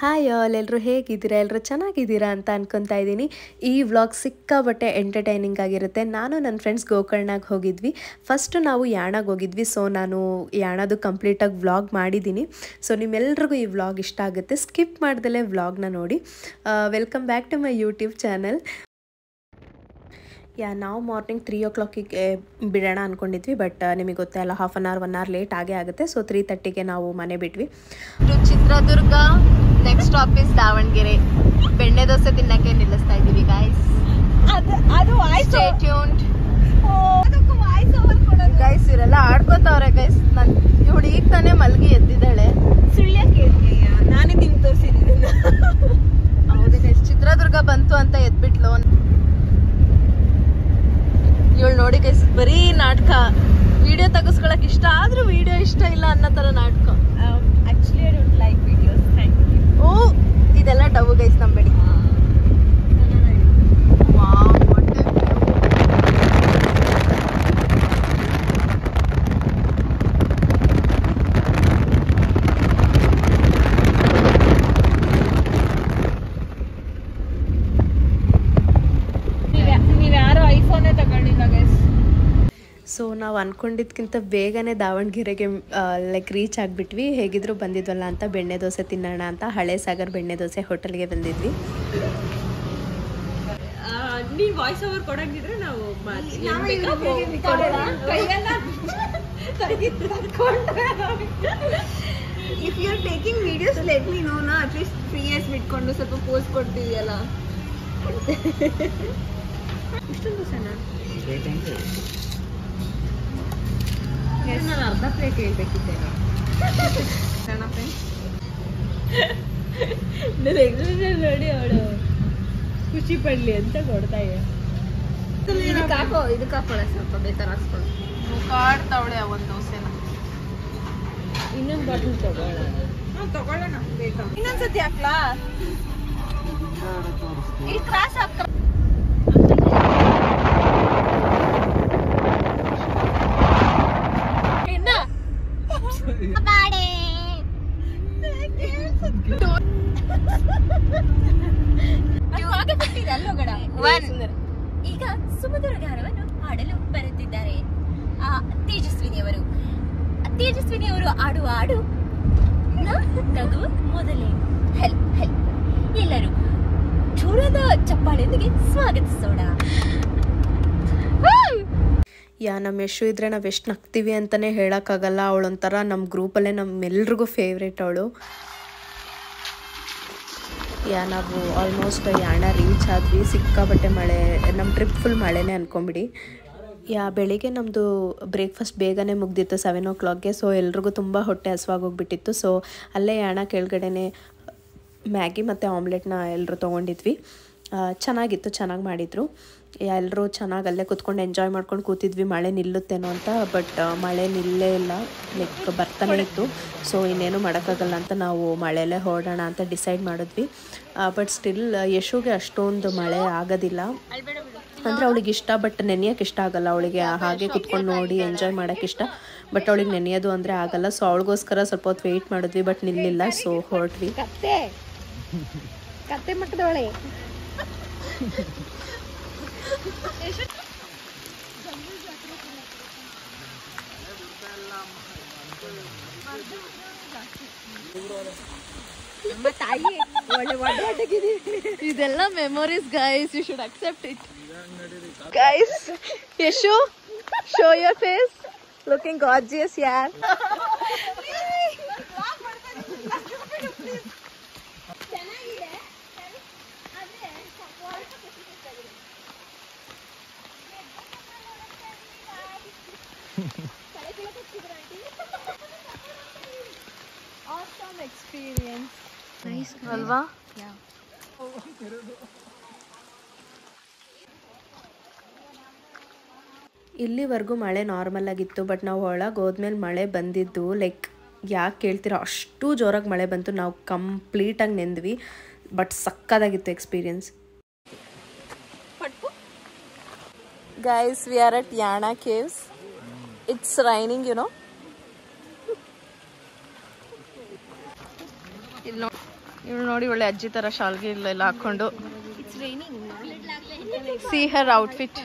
Hi all, ಎಲ್ಲರೂ ಹೇಗಿದ್ದೀರಾ? ಎಲ್ಲರೂ ಚೆನ್ನಾಗಿದ್ದೀರಾ ಅಂತ ಅನ್ಕೊತಾ ಇದ್ದೀನಿ. ಈ ವ್ಲಾಗ್ ಸಿಕ್ಕಾಬಟ್ಟೆ ಎಂಟರ್ಟೈನಿಂಗ್ ಆಗಿರುತ್ತೆ. ನಾನು ನನ್ನ ಫ್ರೆಂಡ್ಸ್ ಗೋಕರ್ಣಾಗೆ ಹೋಗಿದ್ವಿ. ಫಸ್ಟು ನಾವು ಯಾಣಾಗೆ ಹೋಗಿದ್ವಿ. ಸೊ ನಾನು ಯಾಣದು ಕಂಪ್ಲೀಟಾಗಿ ವ್ಲಾಗ್ ಮಾಡಿದ್ದೀನಿ. ಸೊ ನಿಮ್ಮೆಲ್ರಿಗೂ ಈ ವ್ಲಾಗ್ ಇಷ್ಟ ಆಗುತ್ತೆ. ಸ್ಕಿಪ್ ಮಾಡ್ದಲೇ ವ್ಲಾಗ್ನ ನೋಡಿ. Welcome back to my YouTube channel. ನಾವು ಮಾರ್ನಿಂಗ್ 3 o'clock ಬಿಡೋಣ ಅಂದ್ಕೊಂಡಿದ್ವಿ. ಬಟ್ ನಿಮಗೆ ಗೊತ್ತೇ ಅಲ್ಲ, half an hour 1 hour late ಆಗೇ ಆಗುತ್ತೆ. ಸೊ 3:30ಗೆ ನಾವು ಮನೆ ಬಿಟ್ವಿ. Chitradurga, next stop is Davanagere. ಬೆಣ್ಣೆ ದೋಸೆ ತಿನ್ನಕ್ಕೆ ನಿಲ್ಲಿಸ್ತಾ ಇದ್ದೀವಿ ಗೈಸ್. Stay tuned. ಗೈಸ್ ಇವರೆಲ್ಲ ಆಡ್ಕೋತಾವ್ರೆ ಗೈಸ್. ಇವಳು ಈಗ ತಾನೇ ಮಲ್ಗಿ ಎದ್ದಿದ್ದಾಳೆ. ಸುಳ್ಯ ಕೇಳ್ತೀಯ, ನಾನೇ ನಿಮ್ಗೆ ತೋರಿಸಿದ್ದೀನಿ. ಹೌದು ಗೈಸ್, ಚಿತ್ರದುರ್ಗ ಬಂತು ಅಂತ ಎದ್ಬಿಟ್ಲು. ಇವಳು ನೋಡಿ ಗೈಸ್, ಬರೀ ನಾಟಕ. ವಿಡಿಯೋ ತೆಗಿಸ್ಕೊಳಕ್ ಇಷ್ಟ ಆದ್ರೂ ವಿಡಿಯೋ ಇಷ್ಟ ಇಲ್ಲ ಅನ್ನೋ ತರ ನಾಟಕ. Actually I don't like videos. Thank you. Oh, ಇದೆಲ್ಲ ಡವ್ ಗೈಸ್ ನಂಬೇಡಿ. ಸೊ ನಾವು ಅಂದ್ಕೊಂಡಿದ್ಕಿಂತ ಬೇಗನೆ ದಾವಣಗೆರೆಗೆ ರೀಚ್ ಆಗಿಬಿಟ್ವಿ. ಹೇಗಿದ್ರು ಬಂದಿದ್ವಲ್ಲ ಅಂತ ಬೆಣ್ಣೆ ದೋಸೆ ತಿನ್ನೋಣ ಅಂತ ಹಳೆ ಸಾಗರ್ ಬೆಣ್ಣೆ ದೋಸೆ ಹೋಟೆಲ್ಗೆ ಬಂದಿದ್ವಿ. ನೀವು ವಾಯ್ಸ್ ಓವರ್ ಕೊಡಂಗಿದ್ರೆ ನಾವು if you are taking videos let me know ನಾ. ಅಟ್ಲೀಸ್ಟ್ 3 years ಬಿಟ್ಕೊಂಡು ಸ್ವಲ್ಪ ಪೋಸ್ಟ್ ಕೊಡ್ತೀವಿಯಲ್ಲ. ಇಷ್ಟೊಂದು ದೋಸೆನಾ? ನಾನು ಅರ್ಧ ಪ್ಲೇಟ್ ಹೇಳ್ಬೇಕಿದ್ದೇನೆ. ನೋಡಿ ಅವಳು ಖುಷಿ ಪಡ್ಲಿ ಅಂತ ಕೊಡ್ತಾ ಇದೆ. ಇದಕ್ಕೆ ಹಾಕೊಳ್ಳ, ಸ್ವಲ್ಪ ಬೇಕಾದ್ರೆ ಹಾಕ್ಕೊಳ್ಳಿ. ಮುಖಾಡ್ತಾವಳೆ ಒಂದು ದೋಸೆನ. ಇನ್ನೊಂದು ಬಾಟಲ್ ತಗೊಳ್ಳೋಣ. ಬೇಕಾ ಇನ್ನೊಂದ್ಸತಿ ಹಾಕ್ಲಾ? ಈ ಕ್ರಾಸ್ ಹಾಕ. ಈಗ ಸುಮಧುರ ಗಾನವನ್ನು ಹಾಡಲು ಬರುತ್ತಿದ್ದಾರೆ ತೇಜಸ್ವಿನಿಯವರು ಆಡುವ ಹಾಡು ನಗು ಮೊದಲೇ. ಹೆಲ್ ಹೆಲ್ ಎಲ್ಲರೂ ಜೋರಾದ ಚಪ್ಪಾಳೆಯೊಂದಿಗೆ ಸ್ವಾಗತಿಸೋಣ. ನಮ್ಮ ಯಶು ಇದ್ರೆ ನಾವು ಎಷ್ಟು ನಗ್ತೀವಿ ಅಂತಲೇ ಹೇಳೋಕ್ಕಾಗಲ್ಲ. ಅವಳೊಂಥರ ನಮ್ಮ ಗ್ರೂಪಲ್ಲೇ ನಮ್ಮೆಲ್ರಿಗೂ ಫೇವ್ರೇಟ್ ಅವಳು. ನಾವು ಆಲ್ಮೋಸ್ಟ್ ಯಾಣ ರೀಚ್ ಆದ್ವಿ. ಸಿಕ್ಕಾಬಟ್ಟೆ ಮಳೆ. ನಮ್ಮ ಟ್ರಿಪ್ ಫುಲ್ ಮಳೆನೇ ಅಂದ್ಕೊಂಬಿಡಿ. ಬೆಳಿಗ್ಗೆ ನಮ್ಮದು ಬ್ರೇಕ್ಫಾಸ್ಟ್ ಬೇಗನೆ ಮುಗ್ದಿತ್ತು 7 o'clockಗೆ. ಸೊ ಎಲ್ರಿಗೂ ತುಂಬ ಹೊಟ್ಟೆ ಹಸುವಾಗೋಗ್ಬಿಟ್ಟಿತ್ತು. ಸೊ ಅಲ್ಲೇ ಯಾಣ ಕೆಳಗಡೆನೆ ಮ್ಯಾಗಿ ಮತ್ತು ಆಮ್ಲೆಟ್ನ ಎಲ್ಲರೂ ತೊಗೊಂಡಿದ್ವಿ. ಚೆನ್ನಾಗಿತ್ತು, ಚೆನ್ನಾಗಿ ಮಾಡಿದರು. ಎಲ್ಲರೂ ಚೆನ್ನಾಗಿ ಅಲ್ಲೇ ಕೂತ್ಕೊಂಡು ಎಂಜಾಯ್ ಮಾಡ್ಕೊಂಡು ಕೂತಿದ್ವಿ, ಮಳೆ ನಿಲ್ಲುತ್ತೇನೋ ಅಂತ. ಬಟ್ ಮಳೆ ನಿಲ್ಲೇ ಇಲ್ಲ, ಬರ್ತಾನೆ ಇತ್ತು. ಸೊ ಇನ್ನೇನು ಮಾಡೋಕ್ಕಾಗಲ್ಲ ಅಂತ ನಾವು ಮಳೆಯಲ್ಲೇ ಹೊರಡೋಣ ಅಂತ ಡಿಸೈಡ್ ಮಾಡಿದ್ವಿ. ಬಟ್ ಸ್ಟಿಲ್ ಯಶುಗೆ ಅಷ್ಟೊಂದು ಮಳೆ ಆಗೋದಿಲ್ಲ. ಅಂದರೆ ಅವಳಿಗೆ ಇಷ್ಟ, ಬಟ್ ನೆನೆಯೋಕೆ ಇಷ್ಟ ಆಗಲ್ಲ ಅವಳಿಗೆ. ಹಾಗೆ ಕುತ್ಕೊಂಡು ನೋಡಿ ಎಂಜಾಯ್ ಮಾಡೋಕ್ಕೆ ಇಷ್ಟ, ಬಟ್ ಅವಳಿಗೆ ನೆನೆಯೋದು ಅಂದರೆ ಆಗಲ್ಲ. ಸೊ ಅವಳಿಗೋಸ್ಕರ ಸ್ವಲ್ಪ ಹೊತ್ತು ವೆಯ್ಟ್ ಮಾಡಿದ್ವಿ, ಬಟ್ ನಿಲ್ಲಿಲ್ಲ. ಸೊ ಹೊರಟ್ವಿ. ಕತ್ತೆ ಮಟ್ಟದವಳೆ. ಇದೆಲ್ಲ memories guys, you should accept it guys. Yashu, show your face, looking gorgeous ಯಾರ್. Awesome experience. Nice ಅಲ್ವಾ? Yeah. ಇಲ್ಲಿವರೆಗೂ ಮಳೆ ನಾರ್ಮಲ್ ಆಗಿತ್ತು. ಬಟ್ ನಾವು ಒಳಗೆ ಹೋದ್ಮೇಲೆ ಮಳೆ ಬಂದಿದ್ದು ಯಾಕೆ ಕೇಳ್ತೀರಾ, ಅಷ್ಟು ಜೋರಾಗಿ ಮಳೆ ಬಂತು. ನಾವು ಕಂಪ್ಲೀಟಾಗಿ ನೆಂದ್ವಿ. ಬಟ್ ಸಕ್ಕದಾಗಿತ್ತು experience. Guys, we are at Yana caves. It's raining, you know. ಇವಳು ನೋಡಿ ಒಳ್ಳೆ ಅಜ್ಜಿ ತರ ಶಾಲ್ಗೆ ಇಲ್ಲೆಲ್ಲ ಹಾಕೊಂಡು ಸಿ ಹರ್ ಔಟ್ಫಿಟ್.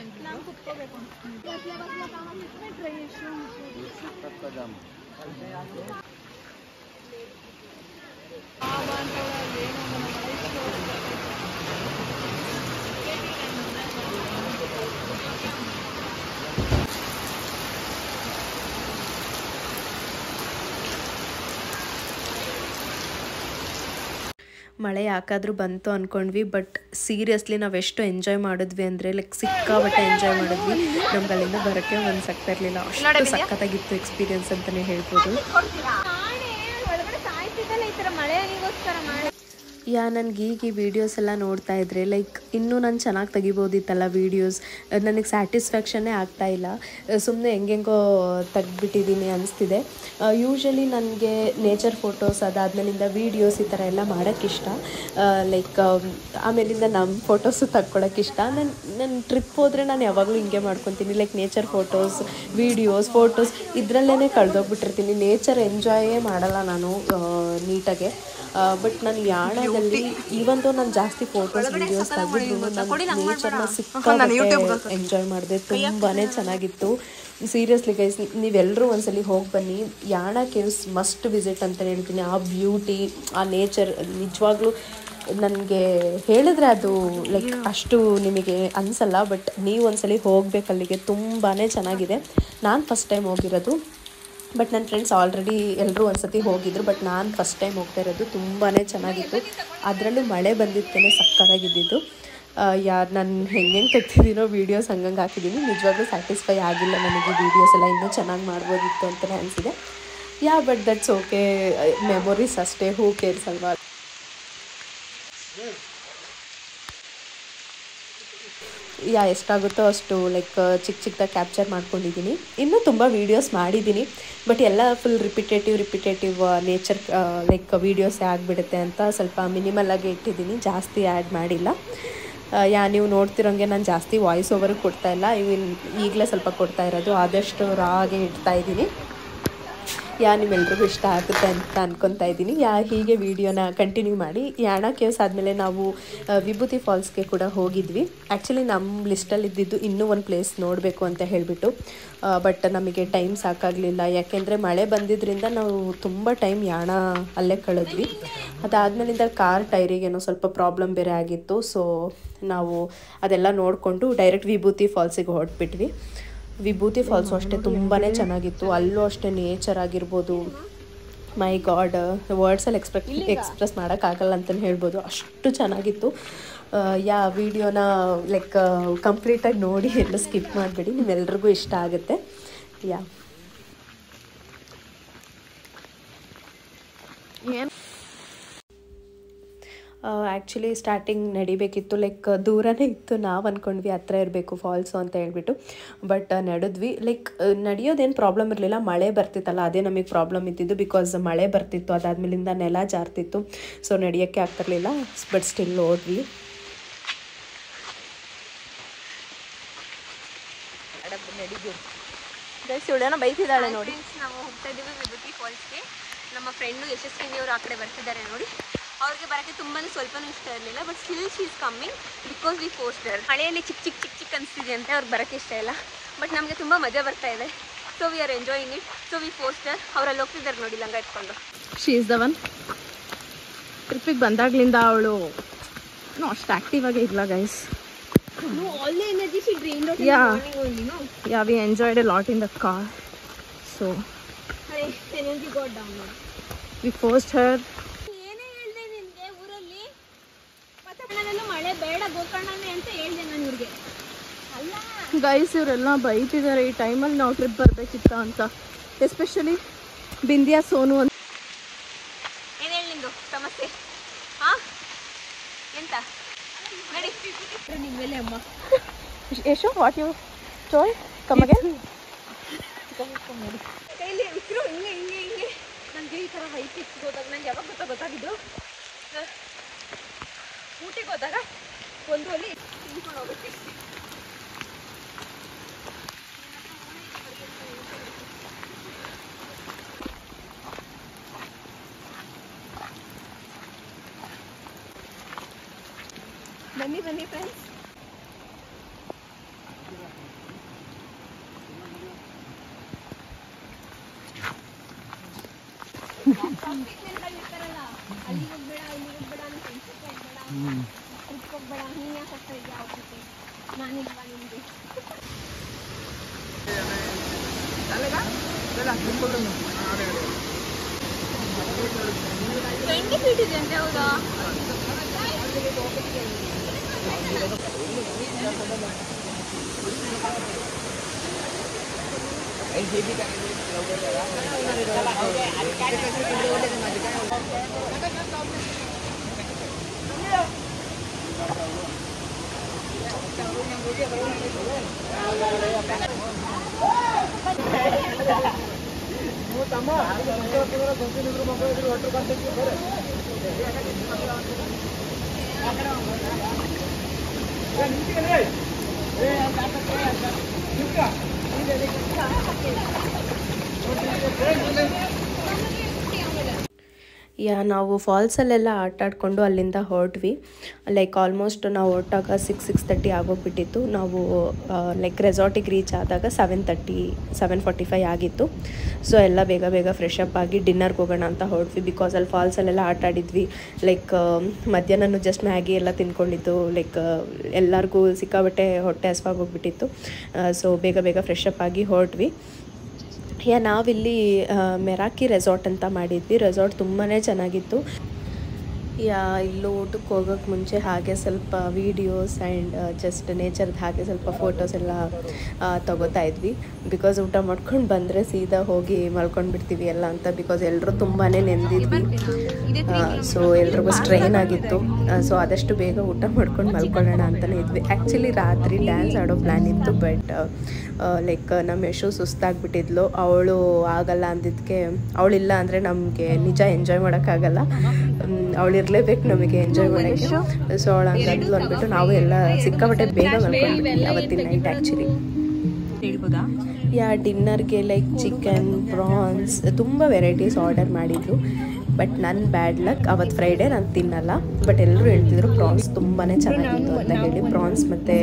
ಮಳೆ ಯಾಕಾದರೂ ಬಂತು ಅಂದ್ಕೊಂಡ್ವಿ, ಬಟ್ ಸೀರಿಯಸ್ಲಿ ನಾವು ಎಷ್ಟು ಎಂಜಾಯ್ ಮಾಡಿದ್ವಿ ಅಂದರೆ ಲೈಕ್ ಸಿಕ್ಕಾಬಟ್ಟೆ ಎಂಜಾಯ್ ಮಾಡಿದ್ವಿ. ನಮ್ಗೆ ಅಲ್ಲಿಂದ ಬರೋಕ್ಕೆ ಒಂದು ಸಕ್ತಾ ಇರಲಿಲ್ಲ, ಅಷ್ಟು ಸಖತ್ತಾಗಿತ್ತು ಎಕ್ಸ್ಪೀರಿಯನ್ಸ್ ಅಂತಲೇ ಹೇಳ್ಬೋದು. ನನಗೆ ಈಗ ಈ ವಿಡಿಯೋಸ್ ಎಲ್ಲ ನೋಡ್ತಾ ಇದ್ರೆ ಲೈಕ್ ಇನ್ನೂ ನಾನು ಚೆನ್ನಾಗಿ ತೆಗಿಬೋದಿತ್ತಲ್ಲ ವೀಡಿಯೋಸ್. ನನಗೆ ಸ್ಯಾಟಿಸ್ಫ್ಯಾಕ್ಷನ್ನೇ ಆಗ್ತಾಯಿಲ್ಲ, ಸುಮ್ಮನೆ ಹೆಂಗೆಂಗೋ ತೆಗ್ದುಬಿಟ್ಟಿದ್ದೀನಿ ಅನಿಸ್ತಿದೆ. ಯೂಶ್ವಲಿ ನನಗೆ ನೇಚರ್ ಫೋಟೋಸ್ ಅದಾದಮೇಲಿಂದ ವೀಡಿಯೋಸ್ ಈ ಥರ ಎಲ್ಲ ಮಾಡೋಕ್ಕಿಷ್ಟ. ಲೈಕ್ ಆಮೇಲಿಂದ ನಮ್ಮ ಫೋಟೋಸು ತೆಗ್ಕೊಳಕ್ಕಿಷ್ಟ. ನನ್ನ ಟ್ರಿಪ್ ಹೋದರೆ ನಾನು ಯಾವಾಗಲೂ ಹಿಂಗೆ ಮಾಡ್ಕೊತೀನಿ, like nature photos, videos, photos ಇದರಲ್ಲೇ ಕಳೆದೋಗ್ಬಿಟ್ಟಿರ್ತೀನಿ. ನೇಚರ್ ಎಂಜಾಯೇ ಮಾಡಲ್ಲ ನಾನು ನೀಟಾಗೆ. ಬಟ್ ನಾನು ಯಾಣದಲ್ಲಿ ಈವಂತೂ ನಾನು ಜಾಸ್ತಿ ಫೋಟೋಸ್ ವೀಡಿಯೋಸ್ ತೆಗೆದಿದ್ದು ನಾನು ನೇಚರ್ನ ಸಿಕ್ಕಾಪಟ್ಟೆ ಎಂಜಾಯ್ ಮಾಡಿದೆ. ತುಂಬಾ ಚೆನ್ನಾಗಿತ್ತು ಸೀರಿಯಸ್ಲಿ ಗೈಸ್. ನೀವೆಲ್ಲರೂ ಒಂದ್ಸಲಿ ಹೋಗಿ ಬನ್ನಿ. ಯಾಣ ಕೇವ್ಸ್ ಮಸ್ಟ್ ವಿಸಿಟ್ ಅಂತ ಹೇಳ್ತೀನಿ. ಆ ಬ್ಯೂಟಿ, ಆ ನೇಚರ್ ನಿಜವಾಗ್ಲೂ ನನಗೆ ಹೇಳಿದ್ರೆ ಅದು ಲೈಕ್ ಅಷ್ಟು ನಿಮಗೆ ಅನಿಸಲ್ಲ, ಬಟ್ ನೀವು ಒಂದ್ಸಲಿ ಹೋಗ್ಬೇಕು ಅಲ್ಲಿಗೆ. ತುಂಬಾ ಚೆನ್ನಾಗಿದೆ. ನಾನು ಫಸ್ಟ್ ಟೈಮ್ ಹೋಗಿರೋದು, ಬಟ್ ನನ್ನ ಫ್ರೆಂಡ್ಸ್ ಆಲ್ರೆಡಿ ಎಲ್ಲರೂ ಒಂದ್ಸತಿ ಹೋಗಿದ್ರು, ಬಟ್ ನಾನು ಫಸ್ಟ್ ಟೈಮ್ ಹೋಗ್ತಾ ಇರೋದು. ತುಂಬಾ ಚೆನ್ನಾಗಿತ್ತು. ಅದರಲ್ಲೂ ಮಳೆ ಬಂದಿತ್ತೇ ಸಕ್ಕತ್ತಾಗಿದ್ದಿದ್ದು. ನಾನು ಹೆಂಗೆ ತೆಗ್ತಿದ್ದೀನೋ ವೀಡಿಯೋಸ್ ಹಂಗಂಗೆ ಹಾಕಿದ್ದೀನಿ. ನಿಜವಾಗ್ಲೂ ಸ್ಯಾಟಿಸ್ಫೈ ಆಗಿಲ್ಲ ನನಗೆ. ವೀಡಿಯೋಸ್ ಎಲ್ಲ ಇನ್ನೂ ಚೆನ್ನಾಗಿ ಮಾಡ್ಬೋದಿತ್ತು ಅಂತಲೇ ಅನಿಸಿದೆ. ಬಟ್ ದಟ್ಸ್ ಓಕೆ, ಮೆಮೊರೀಸ್ ಅಷ್ಟೇ, ಹೂ ಕೇರ್ಸ್ ಅಲ್ವಾ. ಎಷ್ಟಾಗುತ್ತೋ ಅಷ್ಟು ಲೈಕ್ ಚಿಕ್ಕದಾಗಿ ಕ್ಯಾಪ್ಚರ್ ಮಾಡ್ಕೊಂಡಿದ್ದೀನಿ. ಇನ್ನೂ ತುಂಬ ವೀಡಿಯೋಸ್ ಮಾಡಿದ್ದೀನಿ, ಬಟ್ ಎಲ್ಲ ಫುಲ್ ರಿಪಿಟೇಟಿವ್ ನೇಚರ್ ಲೈಕ್ ವೀಡಿಯೋಸೇ ಆಗಿಬಿಡುತ್ತೆ ಅಂತ ಸ್ವಲ್ಪ ಮಿನಿಮಲಾಗಿ ಇಟ್ಟಿದ್ದೀನಿ, ಜಾಸ್ತಿ ಆ್ಯಡ್ ಮಾಡಿಲ್ಲ. ನೀವು ನೋಡ್ತಿರೋಂಗೆ ನಾನು ಜಾಸ್ತಿ ವಾಯ್ಸ್ ಓವರ್ ಕೊಡ್ತಾಯಿಲ್ಲ, ಈಗಲೇ ಸ್ವಲ್ಪ ಕೊಡ್ತಾ ಇರೋದು. ಆದಷ್ಟು ರಾಗೆ ಇಡ್ತಾಯಿದ್ದೀನಿ. ನಿಮ್ಮೆಲ್ರಿಗೂ ಇಷ್ಟ ಆಗುತ್ತೆ ಅಂತ ಅನ್ಕೊತಾ ಇದ್ದೀನಿ. ಹೀಗೆ ವೀಡಿಯೋನ ಕಂಟಿನ್ಯೂ ಮಾಡಿ. ಯಾಣ ಕೇವ್ಸ್ ಆದಮೇಲೆ ನಾವು ವಿಭೂತಿ ಫಾಲ್ಸ್ಗೆ ಕೂಡ ಹೋಗಿದ್ವಿ. ಆ್ಯಕ್ಚುಲಿ ನಮ್ಮ ಲಿಸ್ಟಲ್ಲಿ ಇದ್ದಿದ್ದು ಇನ್ನೂ ಒಂದು ಪ್ಲೇಸ್ ನೋಡಬೇಕು ಅಂತ ಹೇಳಿಬಿಟ್ಟು, ಬಟ್ ನಮಗೆ ಟೈಮ್ ಸಾಕಾಗಲಿಲ್ಲ. ಯಾಕೆಂದರೆ ಮಳೆ ಬಂದಿದ್ದರಿಂದ ನಾವು ತುಂಬ ಟೈಮ್ ಯಾಣ ಅಲ್ಲೇ ಕಳೆದ್ವಿ. ಅದಾದಮೇಲಿಂದ ಕಾರ್ ಟೈರಿಗೇನೋ ಸ್ವಲ್ಪ ಪ್ರಾಬ್ಲಮ್ ಬೇರೆ ಆಗಿತ್ತು. ಸೊ ನಾವು ಅದೆಲ್ಲ ನೋಡಿಕೊಂಡು ಡೈರೆಕ್ಟ್ ವಿಭೂತಿ ಫಾಲ್ಸಿಗೆ ಹೊರಟ್ಬಿಟ್ವಿ. ವಿಭೂತಿ ಫಾಲ್ಸು ಅಷ್ಟೇ ತುಂಬಾ ಚೆನ್ನಾಗಿತ್ತು. ಅಲ್ಲೂ ಅಷ್ಟೇ ನೇಚರ್ ಆಗಿರ್ಬೋದು, ಮೈ ಗಾಡ್, ವರ್ಡ್ಸಲ್ಲಿ ಎಕ್ಸ್ಪ್ರೆಸ್ ಮಾಡೋಕ್ಕಾಗಲ್ಲ ಅಂತಲೇ ಹೇಳ್ಬೋದು, ಅಷ್ಟು ಚೆನ್ನಾಗಿತ್ತು. ವಿಡಿಯೋನ ಲೈಕ್ ಕಂಪ್ಲೀಟಾಗಿ ನೋಡಿ, ಎಲ್ಲ ಸ್ಕಿಪ್ ಮಾಡಬೇಡಿ, ನಿಮ್ಮೆಲ್ರಿಗೂ ಇಷ್ಟ ಆಗುತ್ತೆ. ಆ್ಯಕ್ಚುಲಿ ಸ್ಟಾರ್ಟಿಂಗ್ ನಡಿಬೇಕಿತ್ತು, ಲೈಕ್ ದೂರನೇ ಇತ್ತು. ನಾವು ಅಂದ್ಕೊಂಡ್ವಿ ಹತ್ರ ಇರಬೇಕು ಫಾಲ್ಸು ಅಂತ ಹೇಳ್ಬಿಟ್ಟು, ಬಟ್ ನಡೆದ್ವಿ. ಲೈಕ್ ನಡೆಯೋದೇನು ಪ್ರಾಬ್ಲಮ್ ಇರಲಿಲ್ಲ, ಮಳೆ ಬರ್ತಿತ್ತಲ್ಲ ಅದೇ ನಮಗೆ ಪ್ರಾಬ್ಲಮ್ ಇದ್ದಿದ್ದು. ಬಿಕಾಸ್ ಮಳೆ ಬರ್ತಿತ್ತು, ಅದಾದಮೇಲಿಂದ ನೆಲ ಜಾರ್ತಿತ್ತು, ಸೊ ನಡೆಯೋಕ್ಕೆ ಆಗ್ತಿರ್ಲಿಲ್ಲ. ಬಟ್ ಸ್ಟಿಲ್ ಹೋದ್ವಿ. ಇವಳೇನೋ ಬೈತಿದ್ದಾಳೆ ನೋಡಿ. ನಾವು ಹೋಗ್ತಾ ಇದ್ದೀವಿ ವಿಭೂತಿ ಫಾಲ್ಸ್ಗೆ. ನಮ್ಮ ಫ್ರೆಂಡು ಯಶಸ್ವಿನಿ ಅವರು ಆ ಕಡೆ ಬರ್ತಿದ್ದಾರೆ ನೋಡಿ. ಅವ್ರಿಗೆ ಬರೋಕ್ಕೆ ತುಂಬಾ ಸ್ವಲ್ಪನೂ ಇಷ್ಟ ಇರಲಿಲ್ಲ, but still she is coming because we forced. ಮಳೆಯಲ್ಲಿ ಚಿಕ್ಕ ಅನಿಸ್ತಿದೆ ಅಂತ ಅವ್ರಿಗೆ ಬರೋಕ್ಕೆ ಇಷ್ಟ ಇಲ್ಲ, ಬಟ್ ನಮಗೆ ತುಂಬ ಮಜಾ ಬರ್ತಾ ಇದೆ. So we are enjoying it. So we forced. ಅವರಲ್ಲಿ ಹೋಗ್ತಿದ್ದಾರೆ ನೋಡಿ ಲಂಗ ಇಟ್ಕೊಂಡು. She is the one. ಟ್ರಿಪ್ಪಿಗೆ ಬಂದಾಗ್ಲಿಂದ ಅವಳು ಅಷ್ಟು ಆ್ಯಕ್ಟಿವ್ ಆಗೇ ಇಲ್ಲ guys. All the energy she drained out in the morning only, no? Yeah, we enjoyed a lot in the car. So energy got down now. We forced her. ಏನೇ ಹೇಳ್ದೆ ನಿನಗೆ ಊರಲ್ಲಿ ಮತ್ತೆ ನಾನೆಲ್ಲ ಮಳೆ ಬೇಡ ಗೋಕರ್ಣನೇ ಅಂತ ಹೇಳ್ದೆ ನಾನು ಇವ್ರಿಗೆ. ಅಲ್ಲ ಗೈಸ್, ಇವರೆಲ್ಲ ಬೈತಿದ್ದಾರೆ ಈ ಟೈಮಲ್ಲಿ ನಾವು ಟ್ರಿಪ್ ಬರಬೇಕಿತ್ತ ಅಂತ. ಎಸ್ಪೆಷಲಿ ಬಿಂದಿಯಾ ಸೋನು ಅಂತ. ಏನು ಹೇಳಿ ನಿಂದು ಸಮಸ್ಯೆ? ಹಾಂ ಎಂತ ನಡಿ ನಿಮ್ಮೇಲೆ ಅಮ್ಮ. Yashu, what you told? Come again. ಕೈಲಿ ಇಕ್ರು ಹಿಂಗೆ ನನಗೆ ಈ ಥರ ಹೈಟ್ ಹೋದಾಗ ನಂಗೆ ಯಾವಾಗ ಗೊತ್ತಾಗಿದ್ದು, ಊಟಿಗೆ ಹೋದಾಗ ಒಂದು ಅಲ್ಲಿ ತಿನ್ಕೊಂಡು ಹೋಗುತ್ತೆ. ಬನ್ನಿ ಬನ್ನಿ ಫ್ರೆಂಡ್ಸ್. ಅಲ್ಲಿಗೆ ಹೋಗ್ಬೇಡ ಇಲ್ಲಿಗೆ ಹೋಗ್ಬೇಡ ಅಂತ ಫ್ರೆಂಡ್ಶಿಪ್ ಹೋಗ್ಬೇಡ ಟ್ರಿಪ್ ಹೋಗ್ಬೇಡ ನೀನು ಯಾಕೆ ಹೋಗ್ತಾ ಇದೆಯಾ ಹೋಗ್ಬಿಟ್ಟು ನಾನಿಲ್ವಾ ನಿಮಗೆ 20 feet ಇದೆ ಅಂತೆ. ಹೌದಾ? ನಾವು ಫಾಲ್ಸಲ್ಲೆಲ್ಲ ಆಟ ಆಡಿಕೊಂಡು ಅಲ್ಲಿಂದ ಹೊರಟ್ವಿ. ಲೈಕ್ ಆಲ್ಮೋಸ್ಟ್ ನಾವು ಹೊರಟಾಗ 6:30 ಆಗೋಗ್ಬಿಟ್ಟಿತ್ತು. ನಾವು ಲೈಕ್ ರೆಸಾರ್ಟಿಗೆ ರೀಚ್ ಆದಾಗ 7:45 ಆಗಿತ್ತು. ಸೊ ಎಲ್ಲ ಬೇಗ ಬೇಗ ಫ್ರೆಶ್ ಅಪ್ ಆಗಿ ಡಿನ್ನರ್ಗೆ ಹೋಗೋಣ ಅಂತ ಹೊರಟ್ವಿ. ಬಿಕಾಸ್ ಅಲ್ಲಿ ಫಾಲ್ಸಲ್ಲೆಲ್ಲ ಆಟ ಆಡಿದ್ವಿ. ಲೈಕ್ ಮಧ್ಯಾಹ್ನ ಜಸ್ಟ್ ಮ್ಯಾಗಿ ಎಲ್ಲ ತಿನ್ಕೊಂಡಿದ್ದು. ಲೈಕ್ ಎಲ್ಲರಿಗೂ ಸಿಕ್ಕಾಬಟ್ಟೆ ಹೊಟ್ಟೆ ಹಸ್ವಾಗಿ ಹೋಗ್ಬಿಟ್ಟಿತ್ತು. ಸೊ ಬೇಗ ಬೇಗ ಫ್ರೆಶ್ ಅಪ್ ಆಗಿ ಹೊರಟ್ವಿ. ನಾವಿಲ್ಲಿ ಮೆರಾಕಿ ರೆಸಾರ್ಟ್ ಅಂತ ಮಾಡಿದ್ವಿ. ರೆಸಾರ್ಟ್ ತುಂಬಾ ಚೆನ್ನಾಗಿತ್ತು. ಇಲ್ಲೂ ಊಟಕ್ಕೆ ಹೋಗೋಕ್ಕೆ ಮುಂಚೆ ಹಾಗೆ ಸ್ವಲ್ಪ ವೀಡಿಯೋಸ್ ಆ್ಯಂಡ್ ಜಸ್ಟ್ ನೇಚರ್ದು ಹಾಗೆ ಸ್ವಲ್ಪ ಫೋಟೋಸ್ ಎಲ್ಲ ತಗೋತಾ ಇದ್ವಿ. ಬಿಕಾಸ್ ಊಟ ಮಾಡ್ಕೊಂಡು ಬಂದರೆ ಸೀದಾ ಹೋಗಿ ಮಲ್ಕೊಂಡು ಬಿಡ್ತೀವಿ ಎಲ್ಲ ಅಂತ. ಬಿಕಾಸ್ ಎಲ್ಲರೂ ತುಂಬಾ ನೆಂದಿದ್ವಿ. ಸೊ ಎಲ್ರಿಗೂ ಸ್ಟ್ರೈನ್ ಆಗಿತ್ತು. ಸೊ ಆದಷ್ಟು ಬೇಗ ಊಟ ಮಾಡ್ಕೊಂಡು ಮಲ್ಕೊಳ್ಳೋಣ ಅಂತಲೇ ಇದ್ವಿ. ಆ್ಯಕ್ಚುಲಿ ರಾತ್ರಿ ಡ್ಯಾನ್ಸ್ ಆಡೋ ಪ್ಲ್ಯಾನ್ ಇತ್ತು. ಬಟ್ ಲೈಕ್ ನಮ್ಮ ಯಶು ಸುಸ್ತಾಗ್ಬಿಟ್ಟಿದ್ಲು. ಅವಳು ಆಗಲ್ಲ ಅಂದಿದ್ದಕ್ಕೆ, ಅವಳಿಲ್ಲ ಅಂದರೆ ನಮಗೆ ನಿಜ ಎಂಜಾಯ್ ಮಾಡೋಕ್ಕಾಗಲ್ಲ. ಅವಳಿರಲೇಬೇಕು ನಮಗೆ ಎಂಜಾಯ್ ಮಾಡೋಕ್ಕೆ. ಸೊ ಅವಳು ಹಂಗಂದ್ಲು ಅಂದ್ಬಿಟ್ಟು ನಾವು ಎಲ್ಲ ಸಿಕ್ಕಾಪಟ್ಟೆ ಬೇಗ ಮಲ್ಕೊಂಡ್ಬಿಟ್ವಿ ಅವತ್ತಿನ ನೈಟ್. ಆ್ಯಕ್ಚುಲಿ ಡಿನ್ನರ್ಗೆ ಲೈಕ್ ಚಿಕನ್, ಪ್ರಾನ್ಸ್ ತುಂಬ ವೆರೈಟೀಸ್ ಆರ್ಡರ್ ಮಾಡಿದ್ರು. ಬಟ್ ನನ್ನ ಬ್ಯಾಡ್ ಲಕ್, ಅವತ್ತು ಫ್ರೈಡೇ ನಾನು ತಿನ್ನಲ್ಲ. ಬಟ್ ಎಲ್ಲರೂ ಹೇಳ್ತಿದ್ರು ಪ್ರಾನ್ಸ್ ತುಂಬಾ ಚೆನ್ನಾಗಿತ್ತು ಅಂತ ಹೇಳಿ. ಪ್ರಾನ್ಸ್ ಮತ್ತು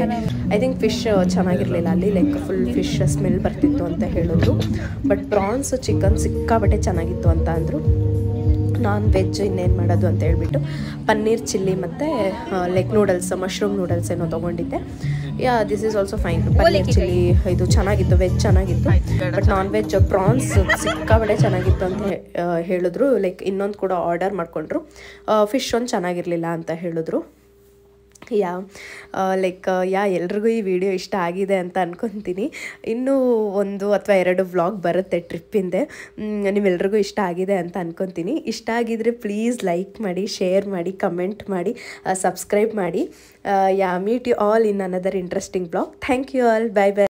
ಐ ಥಿಂಕ್ ಫಿಶ್ ಚೆನ್ನಾಗಿರಲಿಲ್ಲ ಅಲ್ಲಿ. ಲೈಕ್ ಫುಲ್ ಫಿಶ್ ಸ್ಮೆಲ್ ಬರ್ತಿತ್ತು ಅಂತ ಹೇಳಿದ್ರು. ಬಟ್ ಪ್ರಾನ್ಸ್, ಚಿಕನ್ ಸಿಕ್ಕಾಬಟ್ಟೆ ಚೆನ್ನಾಗಿತ್ತು ಅಂತ ಅಂದರು. ನಾನ್ ವೆಜ್ ಇನ್ನೇನು ಮಾಡೋದು ಅಂತ ಹೇಳ್ಬಿಟ್ಟು ಪನ್ನೀರ್ ಚಿಲ್ಲಿ ಮತ್ತು ಲೈಕ್ ನೂಡಲ್ಸ್, ಮಶ್ರೂಮ್ ನೂಡಲ್ಸ್ ಏನೋ ತೊಗೊಂಡಿದ್ದೆ. This is also fine. Paneer chilli ಇದು ಚೆನ್ನಾಗಿತ್ತು, ವೆಜ್ ಚೆನ್ನಾಗಿತ್ತು. ಬಟ್ ನಾನ್ ವೆಜ್ ಪ್ರಾನ್ಸ್ ಸಿಕ್ಕಾಬಟ್ಟೆ ಚೆನ್ನಾಗಿತ್ತು ಅಂತ ಹೇಳಿದ್ರು. ಲೈಕ್ ಇನ್ನೊಂದು ಕೂಡ ಆರ್ಡರ್ ಮಾಡಿಕೊಂಡ್ರು. ಫಿಶ್ ಒಂದು ಚೆನ್ನಾಗಿರಲಿಲ್ಲ ಅಂತ ಹೇಳಿದ್ರು. ಎಲ್ರಿಗೂ ಈ ವಿಡಿಯೋ ಇಷ್ಟ ಆಗಿದೆ ಅಂತ ಅನ್ಕೊತೀನಿ. ಇನ್ನೂ 1 ಅಥವಾ 2 ವ್ಲಾಗ್ ಬರುತ್ತೆ ಟ್ರಿಪ್ಪಿಂದೆ. ನಿಮ್ಮೆಲ್ರಿಗೂ ಇಷ್ಟ ಆಗಿದೆ ಅಂತ ಅನ್ಕೊತೀನಿ. ಇಷ್ಟ ಆಗಿದ್ರೆ ಪ್ಲೀಸ್ ಲೈಕ್ ಮಾಡಿ, ಶೇರ್ ಮಾಡಿ, ಕಮೆಂಟ್ ಮಾಡಿ, ಸಬ್ಸ್ಕ್ರೈಬ್ ಮಾಡಿ. Meet you all in another interesting vlog. Thank you all. Bye by.